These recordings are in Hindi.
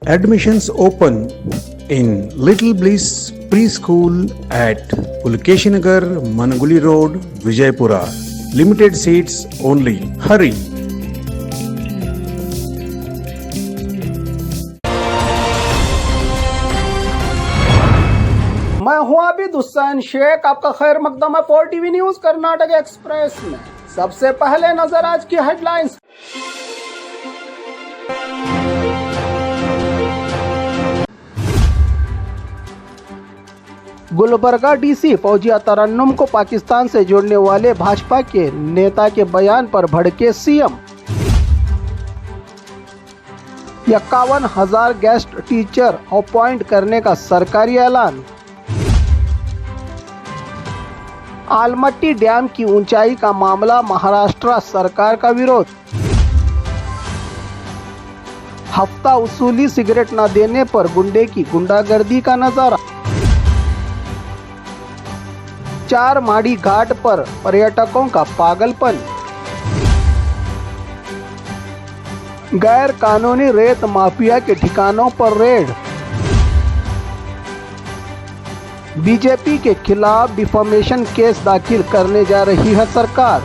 Admissions open in Little Bliss Preschool at Pulkeshinagar, Managuli Road, Vijaypura. Limited seats only. Hurry! मैं हूं आबिद हुसैन शेख, आपका खैर मकदम है 4 टीवी न्यूज कर्नाटक एक्सप्रेस में। सबसे पहले नजर आज की हेडलाइंस। गुलबर्गा डीसी फौजिया तरन्नुम को पाकिस्तान से जोड़ने वाले भाजपा के नेता के बयान पर भड़के सीएम। 51,000 गेस्ट टीचर अपॉइंट करने का सरकारी ऐलान। आलमट्टी डैम की ऊंचाई का मामला, महाराष्ट्र सरकार का विरोध। हफ्ता वसूली सिगरेट न देने पर गुंडे की गुंडागर्दी का नजारा। 4 माड़ी घाट पर पर्यटकों का पागलपन। गैर कानूनी रेत माफिया के ठिकानों पर रेड। बीजेपी के खिलाफ डिफेमेशन केस दाखिल करने जा रही है सरकार।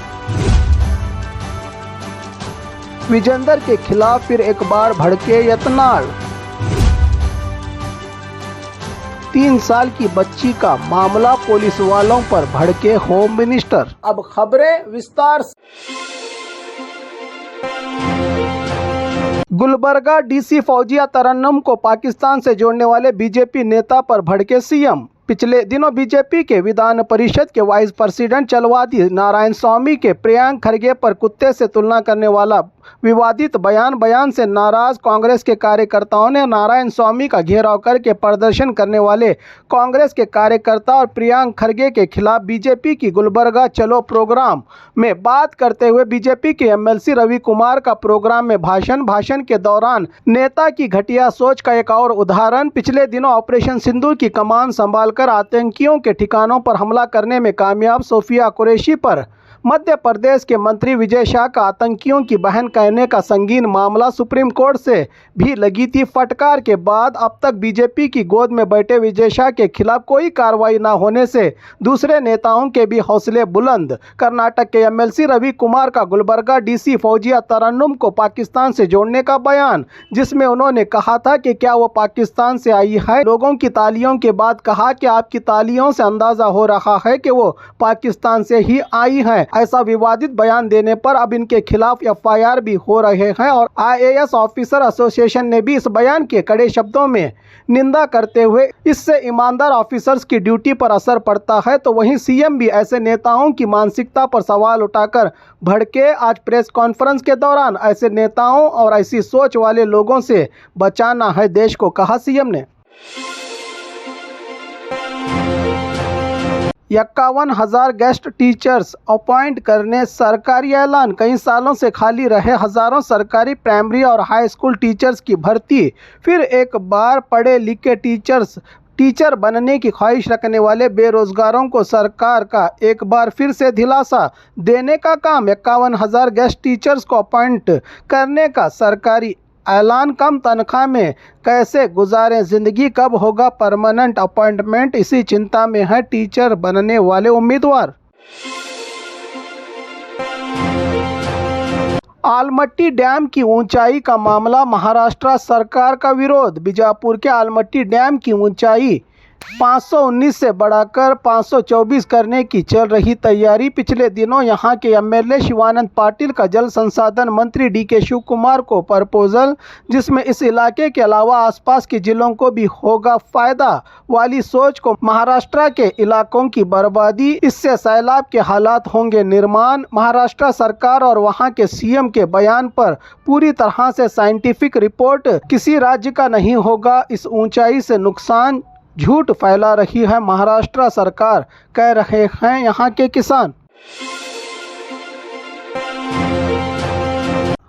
विजेंदर के खिलाफ फिर एक बार भड़के यत्नाल। 3 साल की बच्ची का मामला, पुलिस वालों पर भड़के होम मिनिस्टर। अब खबरें विस्तार से। गुलबर्गा डीसी फौजिया तरन्नुम को पाकिस्तान से जोड़ने वाले बीजेपी नेता पर भड़के सीएम। पिछले दिनों बीजेपी के विधान परिषद के वाइस प्रेसिडेंट चलवादी नारायण स्वामी के प्रियंक खरगे पर कुत्ते से तुलना करने वाला विवादित बयान से नाराज कांग्रेस के कार्यकर्ताओं ने नारायण स्वामी का घेराव करके प्रदर्शन करने वाले कांग्रेस के कार्यकर्ता और प्रियंक खरगे के खिलाफ बीजेपी की गुलबर्गा चलो प्रोग्राम में बात करते हुए बीजेपी के एमएलसी रवि कुमार का प्रोग्राम में भाषण के दौरान नेता की घटिया सोच का एक और उदाहरण। पिछले दिनों ऑपरेशन सिंदूर की कमान संभालकर आतंकियों के ठिकानों पर हमला करने में कामयाब सोफिया कुरैशी पर मध्य प्रदेश के मंत्री विजय शाह का आतंकियों की बहन कहने का संगीन मामला सुप्रीम कोर्ट से भी लगी थी फटकार के बाद अब तक बीजेपी की गोद में बैठे विजय शाह के खिलाफ कोई कार्रवाई न होने से दूसरे नेताओं के भी हौसले बुलंद। कर्नाटक के एमएलसी रवि कुमार का गुलबर्गा डीसी फौजिया तरन्नुम को पाकिस्तान से जोड़ने का बयान, जिसमें उन्होंने कहा था कि क्या वो पाकिस्तान से आई है। लोगों की तालियों के बाद कहा कि आपकी तालियों से अंदाजा हो रहा है कि वो पाकिस्तान से ही आई है। ऐसा विवादित बयान देने पर अब इनके खिलाफ एफआईआर भी हो रहे हैं और आईएएस ऑफिसर एसोसिएशन ने भी इस बयान के कड़े शब्दों में निंदा करते हुए इससे ईमानदार ऑफिसर्स की ड्यूटी पर असर पड़ता है। तो वहीं सीएम भी ऐसे नेताओं की मानसिकता पर सवाल उठाकर भड़के। आज प्रेस कॉन्फ्रेंस के दौरान ऐसे नेताओं और ऐसी सोच वाले लोगों से बचाना है देश को, कहा सीएम ने। 51,000 गेस्ट टीचर्स अपॉइंट करने सरकारी ऐलान। कई सालों से खाली रहे हजारों सरकारी प्राइमरी और हाई स्कूल टीचर्स की भर्ती। फिर एक बार पढ़े लिखे टीचर बनने की ख्वाहिश रखने वाले बेरोजगारों को सरकार का एक बार फिर से दिलासा देने का काम। 51,000 गेस्ट टीचर्स को अपॉइंट करने का सरकारी ऐलान। कम तनख्वाह में कैसे गुजारें जिंदगी, कब होगा परमानेंट अपॉइंटमेंट, इसी चिंता में है टीचर बनने वाले उम्मीदवार। आलमट्टी डैम की ऊंचाई का मामला, महाराष्ट्र सरकार का विरोध। बीजापुर के आलमट्टी डैम की ऊंचाई 519 से बढ़ाकर 524 करने की चल रही तैयारी। पिछले दिनों यहां के एमएलए शिवानंद पाटिल का जल संसाधन मंत्री डीके शिव कुमार को प्रपोजल, जिसमें इस इलाके के अलावा आसपास के जिलों को भी होगा फायदा वाली सोच को महाराष्ट्र के इलाकों की बर्बादी, इससे सैलाब के हालात होंगे निर्माण। महाराष्ट्र सरकार और वहां के सीएम के बयान पर पूरी तरह से साइंटिफिक रिपोर्ट किसी राज्य का नहीं होगा। इस ऊंचाई से नुकसान झूठ फैला रही है महाराष्ट्र सरकार, कह रहे हैं यहाँ के किसान।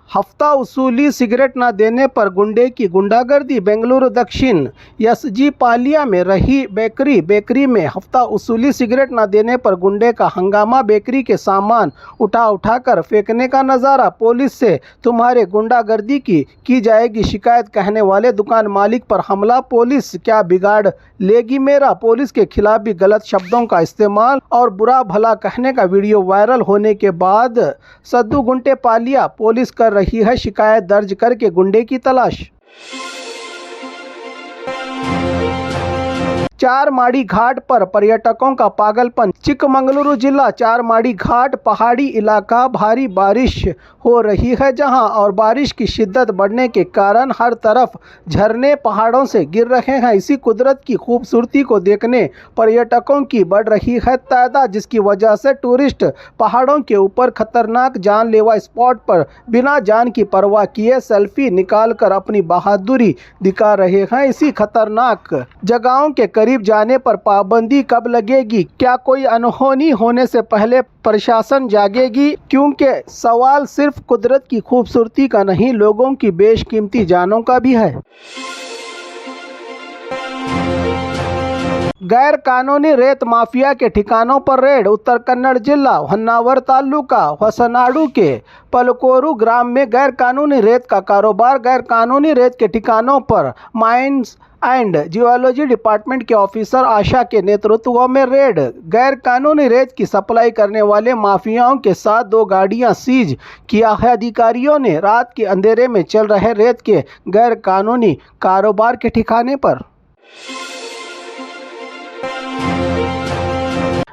हफ्ता वसूली सिगरेट न देने पर गुंडे की गुंडागर्दी। बेंगलुरु दक्षिण एसजी पालिया में रही बेकरी में हफ्ता वसूली सिगरेट न देने पर गुंडे का हंगामा। बेकरी के सामान उठाकर फेंकने का नज़ारा। पुलिस से तुम्हारे गुंडागर्दी की जाएगी शिकायत कहने वाले दुकान मालिक पर हमला। पुलिस क्या बिगाड़ लेगी मेरा। पुलिस के खिलाफ भी गलत शब्दों का इस्तेमाल और बुरा भला कहने का वीडियो वायरल होने के बाद सद्दू गुंटे पालिया पुलिस कर रही है शिकायत दर्ज करके गुंडे की तलाश। चारमाड़ी घाट पर पर्यटकों का पागलपन। चिकमंगलुरु जिला चारमाड़ी घाट पहाड़ी इलाका भारी बारिश हो रही है जहां और बारिश की शिद्दत बढ़ने के कारण हर तरफ झरने पहाड़ों से गिर रहे हैं। इसी कुदरत की खूबसूरती को देखने पर्यटकों की बढ़ रही है तादाद, जिसकी वजह से टूरिस्ट पहाड़ों के ऊपर खतरनाक जानलेवा स्पॉट पर बिना जान की परवाह किए सेल्फी निकालकर अपनी बहादुरी दिखा रहे हैं। इसी खतरनाक जगहों के करीब जाने पर पाबंदी कब लगेगी? क्या कोई अनहोनी होने से पहले प्रशासन जागेगी? क्योंकि सवाल सिर्फ कुदरत की खूबसूरती का नहीं, लोगों की बेशकीमती जानों का भी है। गैर कानूनी रेत माफिया के ठिकानों पर रेड। उत्तर कन्नड़ जिला होन्नावर तालुका होसनाडु के पलकोरु ग्राम में गैर कानूनी रेत का कारोबार। गैर कानूनी रेत के ठिकानों पर माइंस एंड जियोलॉजी डिपार्टमेंट के ऑफिसर आशा के नेतृत्व में रेड। गैर कानूनी रेत की सप्लाई करने वाले माफियाओं के साथ 2 गाड़ियां सीज किया है। अधिकारियों ने रात के अंधेरे में चल रहे रेत के गैर कानूनी कारोबार के ठिकाने पर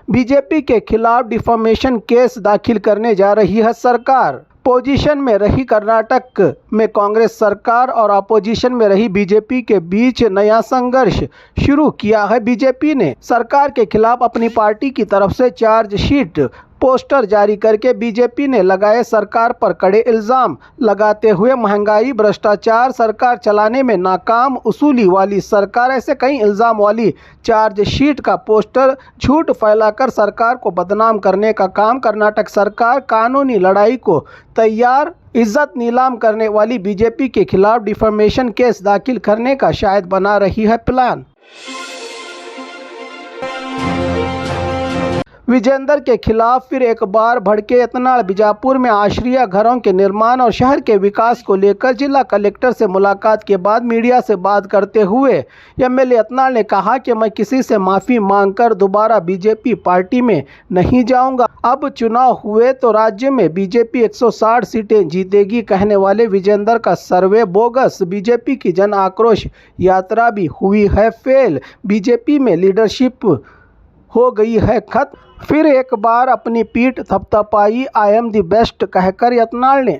बीजेपी के खिलाफ डिफेमेशन केस दाखिल करने जा रही है सरकार। पोजीशन में रही कर्नाटक में कांग्रेस सरकार और अपोजिशन में रही बीजेपी के बीच नया संघर्ष शुरू किया है। बीजेपी ने सरकार के खिलाफ अपनी पार्टी की तरफ से चार्जशीट पोस्टर जारी करके बीजेपी ने लगाए सरकार पर कड़े इल्जाम लगाते हुए महंगाई, भ्रष्टाचार, सरकार चलाने में नाकाम, उसूली वाली सरकार, ऐसे कई इल्जाम वाली चार्जशीट का पोस्टर झूठ फैलाकर सरकार को बदनाम करने का काम कर्नाटक सरकार कानूनी लड़ाई को तैयार। इज्जत नीलाम करने वाली बीजेपी के खिलाफ डिफेमेशन केस दाखिल करने का शायद बना रही है प्लान। विजेंदर के खिलाफ फिर एक बार भड़के यत्नाल। बीजापुर में आश्रय घरों के निर्माण और शहर के विकास को लेकर जिला कलेक्टर से मुलाकात के बाद मीडिया से बात करते हुए एमएलए यत्नाल ने कहा कि मैं किसी से माफ़ी मांगकर दोबारा बीजेपी पार्टी में नहीं जाऊंगा। अब चुनाव हुए तो राज्य में बीजेपी 160 सीटें जीतेगी कहने वाले विजेंदर का सर्वे बोगस। बीजेपी की जन आक्रोश यात्रा भी हुई है फेल। बीजेपी में लीडरशिप हो गई है खत्म। फिर एक बार अपनी पीठ थपथपाई आई एम द बेस्ट कहकर यत्नाल ने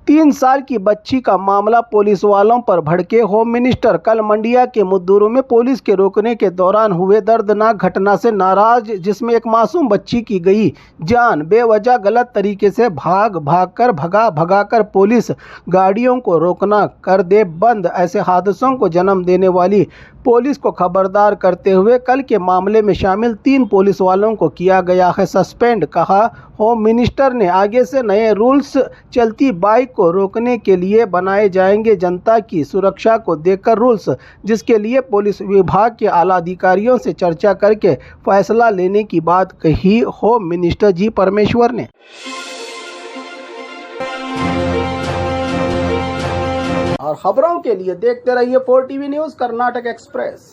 3 साल की बच्ची का मामला पुलिस वालों पर भड़के होम मिनिस्टर। कल मंडिया के मुद्दुरू में पुलिस के रोकने के दौरान हुए दर्दनाक घटना से नाराज, जिसमें एक मासूम बच्ची की गई जान। बेवजह गलत तरीके से भगा पुलिस गाड़ियों को रोकना कर दे बंद। ऐसे हादसों को जन्म देने वाली पुलिस को खबरदार करते हुए कल के मामले में शामिल 3 पुलिस वालों को किया गया है सस्पेंड, कहा होम मिनिस्टर ने। आगे से नए रूल्स चलती बाइक को रोकने के लिए बनाए जाएंगे। जनता की सुरक्षा को देखकर रूल्स, जिसके लिए पुलिस विभाग के आला अधिकारियों से चर्चा करके फैसला लेने की बात कही होम मिनिस्टर जी परमेश्वर ने। और खबरों के लिए देखते रहिए 4 टीवी न्यूज़ कर्नाटक एक्सप्रेस।